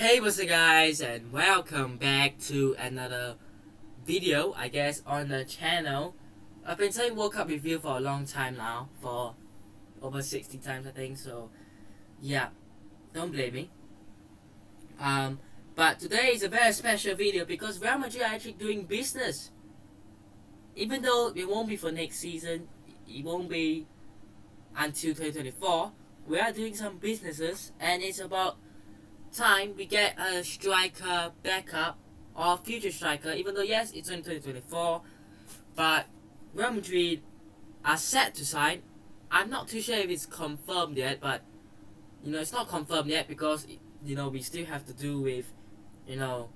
Hey, what's up guys, and welcome back to another video, I guess, on the channel. I've been saying World Cup review for a long time now, for over 60 times I think, so yeah, don't blame me. But today is a very special video because Real Madrid are actually doing business. Even though it won't be for next season, it won't be until 2024, we are doing some businesses, and it's about time we get a striker backup or future striker, even though yes, it's only 2024, but Real Madrid are set to sign. I'm not too sure if it's confirmed yet, but it's not confirmed yet because we still have to do with you know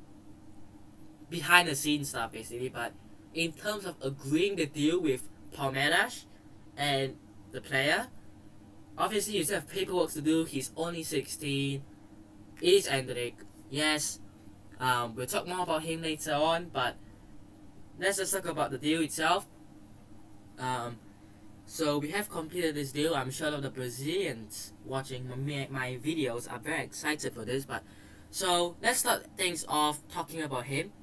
behind the scenes stuff basically. But in terms of agreeing the deal with Palmeiras and the player, obviously you still have paperwork to do. He's only 16. It is Endrick. Yes, we'll talk more about him later on, but let's just talk about the deal itself. So we have completed this deal. I'm sure all of the Brazilians watching my videos are very excited for this. But so let's start things off talking about him.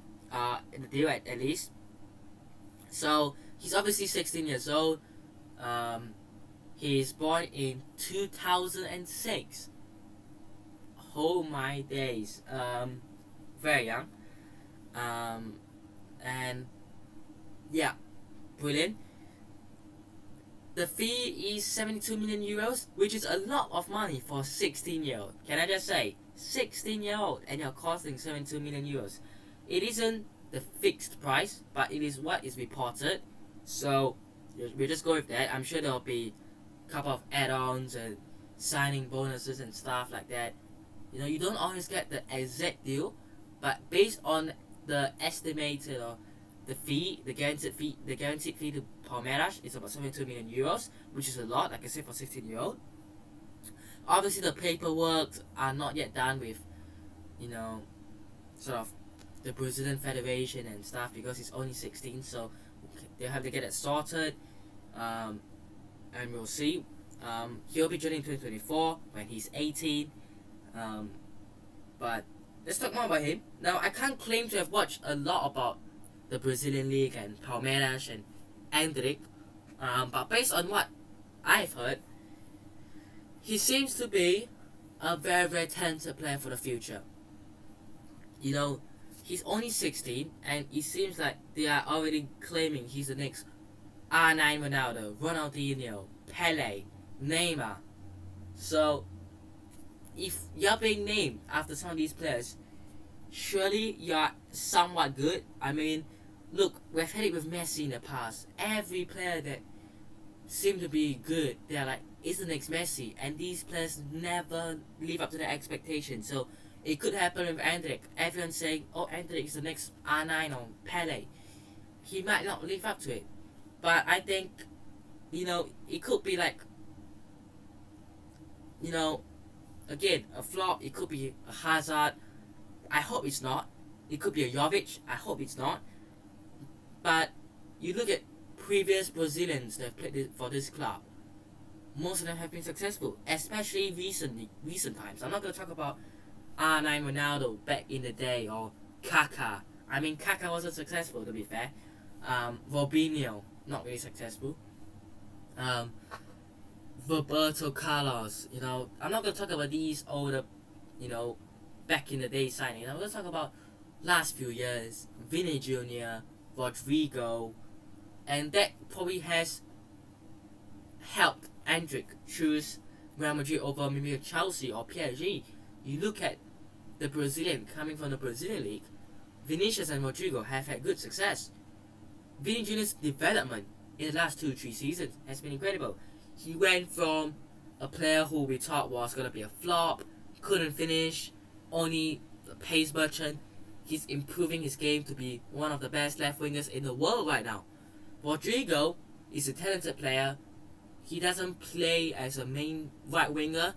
In the deal at least. So he's obviously 16 years old. He's born in 2006. Oh my days. Very young. And yeah, brilliant. The fee is 72 million euros, which is a lot of money for a 16-year-old. Can I just say, 16-year-old, and you're costing 72 million euros. It isn't the fixed price, but it is what is reported. So we'll just go with that. I'm sure there'll be a couple of add-ons and signing bonuses and stuff like that. You don't always get the exact deal, but based on the estimated or the guaranteed fee to Palmeiras is about 72 million euros, which is a lot, like I said, for 16-year-old. Obviously, the paperwork are not yet done with, sort of the Brazilian Federation and stuff because he's only 16, so they'll have to get it sorted, and we'll see. He'll be joining in 2024 when he's 18. But let's talk more about him. Now, I can't claim to have watched a lot about the Brazilian League and Palmeiras and Endrick, but based on what I've heard, he seems to be a very, very talented player for the future. He's only 16, and it seems like they are already claiming he's the next R9 Ronaldo, Ronaldinho, Pele, Neymar. So, if you're being named after some of these players, surely you're somewhat good. I mean, look, we've had it with Messi in the past. Every player that seemed to be good, they're like, it's the next Messi. And these players never live up to their expectations. So it could happen with Endrick. Everyone's saying, oh, Endrick is the next R9 or Pele. He might not live up to it. But I think, it could be like, again, a flop. It could be a Hazard. I hope it's not. It could be a Jovic. I hope it's not. But you look at previous Brazilians that have played for this club. Most of them have been successful, especially recent times. I'm not going to talk about R9 Ronaldo back in the day or Kaká. I mean, Kaká wasn't successful, to be fair. Robinho, not really successful. Roberto Carlos, I'm not going to talk about these older, back in the day signings. I'm going to talk about last few years, Vini Jr., Rodrigo, and that probably has helped Endrick choose Real Madrid over maybe Chelsea or PSG. You look at the Brazilian coming from the Brazilian league, Vinicius and Rodrigo have had good success. Vini Jr.'s development in the last 2-3 seasons has been incredible. He went from a player who we thought was going to be a flop, couldn't finish, only a pace merchant. He's improving his game to be one of the best left wingers in the world right now. Rodrigo is a talented player. He doesn't play as a main right winger.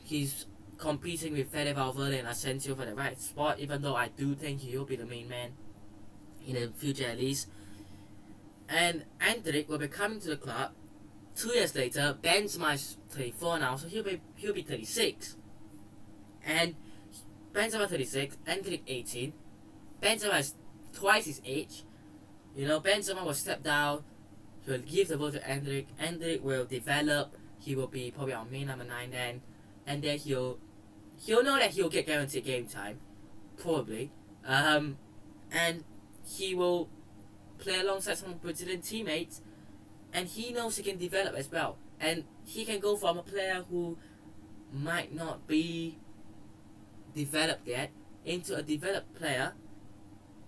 He's competing with Fede Valverde and Asensio for the right spot, even though I do think he'll be the main man in the future at least. And Endrick will be coming to the club 2 years later. Benzema is 34 now, so he'll be 36. And Benzema 36, Endrick 18. Benzema is twice his age. Benzema will step down. He'll give the ball to Endrick. Endrick will develop. He will be probably our main number 9 then. And then he'll know that he'll get guaranteed game time. Probably. And he will play alongside some Brazilian teammates. And he knows he can develop as well. And he can go from a player who might not be developed yet into a developed player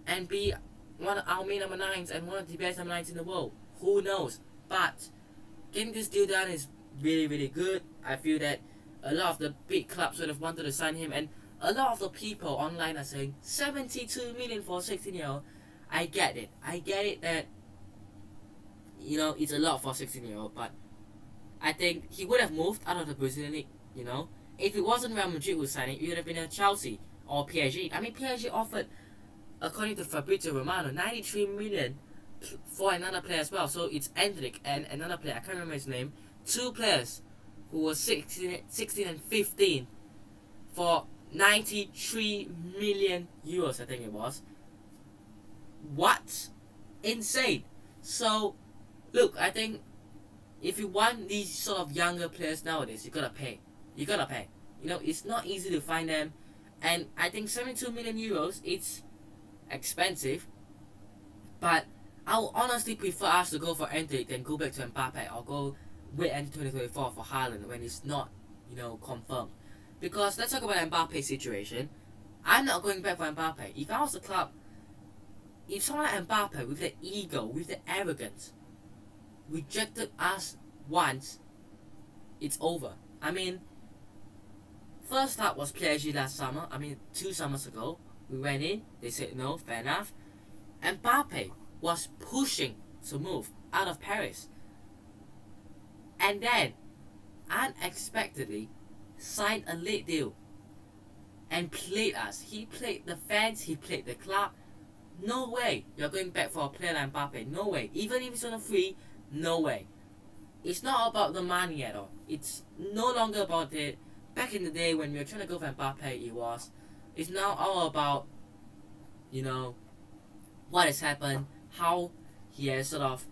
and be one of our main number 9s and one of the best number 9s in the world. Who knows? But getting this deal done is really, really good. I feel that a lot of the big clubs would have wanted to sign him, and a lot of the people online are saying 72 million for a 16-year-old. I get it. I get it that it's a lot for a 16-year-old, but I think he would have moved out of the Brazilian league. If it wasn't Real Madrid who signed it, it would have been a Chelsea or PSG. I mean, PSG offered, according to Fabrizio Romano, 93 million for another player as well. So it's Endrick and another player, I can't remember his name, 2 players who were 16 and 15 for 93 million euros, I think it was. What? Insane. So, look, I think if you want these sort of younger players nowadays, you gotta pay. It's not easy to find them. And I think 72 million euros, it's expensive. But I would honestly prefer us to go for Endrick than go back to Mbappe or go wait until 2024 for Haaland when it's not, confirmed. Because let's talk about Mbappe's situation. I'm not going back for Mbappe. If I was the club, if someone like Mbappe with the ego, with the arrogance, rejected us once, it's over. I mean, first up was PSG last summer. 2 summers ago. We went in, they said no, fair enough. Mbappe was pushing to move out of Paris. And then, unexpectedly, signed a late deal. And played us. He played the fans, he played the club. No way you're going back for a player like Mbappe. No way. Even if it's on a free, no way. It's not about the money at all. It's no longer about it. Back in the day when we were trying to go for Mbappe, it was. It's now all about, what has happened, how he has sort of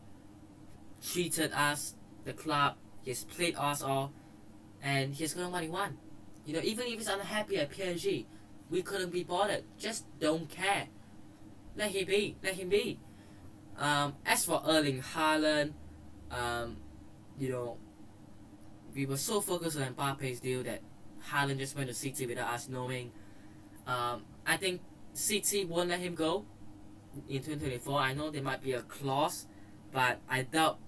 treated us, the club, he has played us all, and he's gotten what he wants. Even if he's unhappy at PSG, we couldn't be bothered. Just don't care. Let him be. Let him be. As for Erling Haaland, we were so focused on Mbappe's deal that Haaland just went to City without us knowing. I think City won't let him go in 2024. I know there might be a clause, but I doubt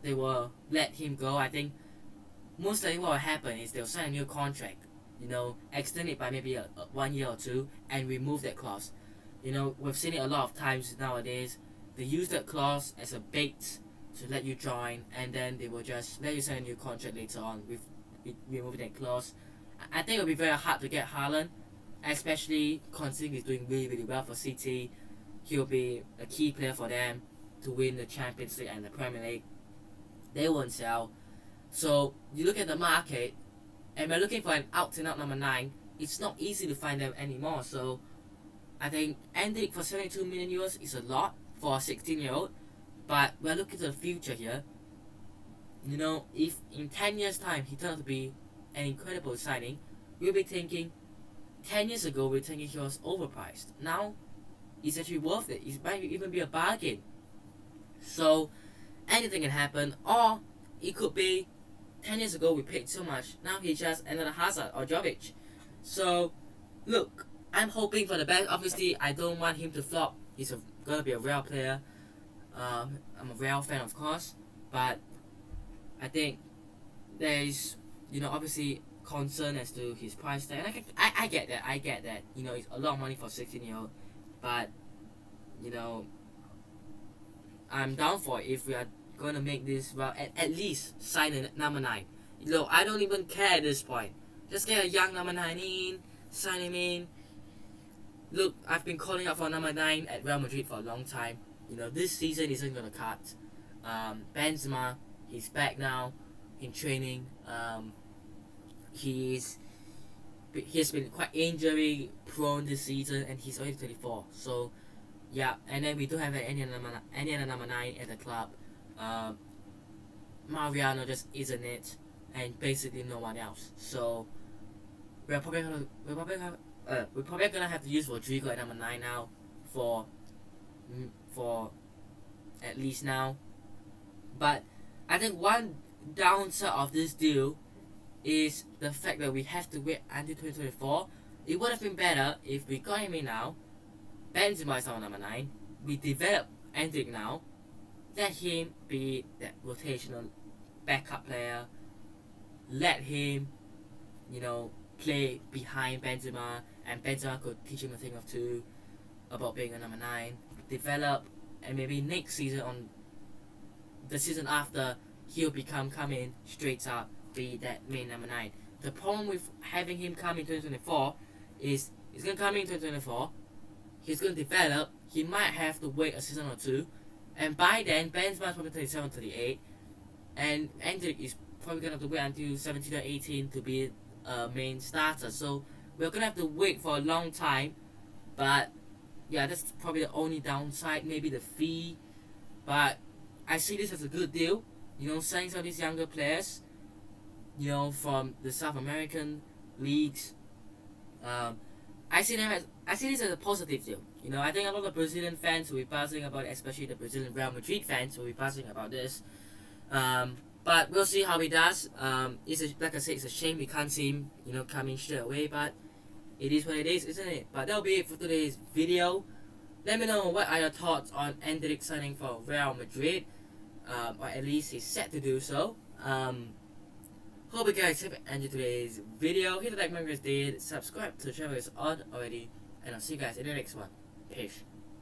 they will let him go. I think most likely what will happen is they'll sign a new contract, extend it by maybe 1 year or 2 and remove that clause. We've seen it a lot of times nowadays. They use that clause as a bait to let you join, and then they will just let you sign a new contract later on with removing that clause. I think it'll be very hard to get Haaland, especially considering he's doing really, really well for City. He'll be a key player for them to win the Champions League and the Premier League. They won't sell. So you look at the market, and we're looking for an out-and-out number 9. It's not easy to find them anymore. So I think Endrick for 72 million euros is a lot for a 16-year-old. But we're looking to the future here. If in 10 years' time he turns out to be an incredible signing, we'll be thinking, 10 years ago we were thinking he was overpriced. Now, it's actually worth it. It might even be a bargain. So, anything can happen. Or, it could be, 10 years ago we paid so much, now he's just another Hazard or Jovic. So, look, I'm hoping for the best. Obviously, I don't want him to flop. He's gonna be a Real player. I'm a Real fan, of course, but I think there is, obviously concern as to his price tag. And I get that. It's a lot of money for a 16-year-old, but I'm down for it if we are going to make this. Well, at least sign a number 9. Look, I don't even care at this point. Just get a young number 9 in, sign him in. Look, I've been calling out for number 9 at Real Madrid for a long time. This season isn't going to cut. Benzema, he's back now in training. He's he has been quite injury prone this season, and he's only 24. So yeah, and then we do have any other number 9 at the club. Mariano just isn't it, and basically no one else. So we're probably gonna have to use Rodrigo at number 9 now for at least now. But I think one downside of this deal is the fact that we have to wait until 2024. It would have been better if we got him in now. Benzema is our number 9. We develop Endrick now. Let him be that rotational backup player. Let him, play behind Benzema, and Benzema could teach him a thing or two about being a number 9. Develop, and maybe next season, on the season after, he'll come in straight up, be that main number 9. The problem with having him come in 2024 is he's gonna come in 2024. He's gonna develop. He might have to wait a season or two, and by then Benzema's probably 37, 38, and Endrick is probably gonna have to wait until 17 or 18 to be a main starter. So we're gonna have to wait for a long time. But yeah, that's probably the only downside. Maybe the fee, but I see this as a good deal. Signing some of these younger players, from the South American leagues. I see this as a positive deal. I think a lot of Brazilian fans will be buzzing about it, especially the Brazilian Real Madrid fans will be buzzing about this. But we'll see how he does. Like I said, it's a shame we can't see him, coming straight away. But it is what it is, isn't it? But that'll be it for today's video. Let me know what are your thoughts on Endrick signing for Real Madrid, or at least he's set to do so. Hope you guys have enjoyed today's video. Hit the like button if you did, subscribe to the channel if it's on already, and I'll see you guys in the next one. Peace.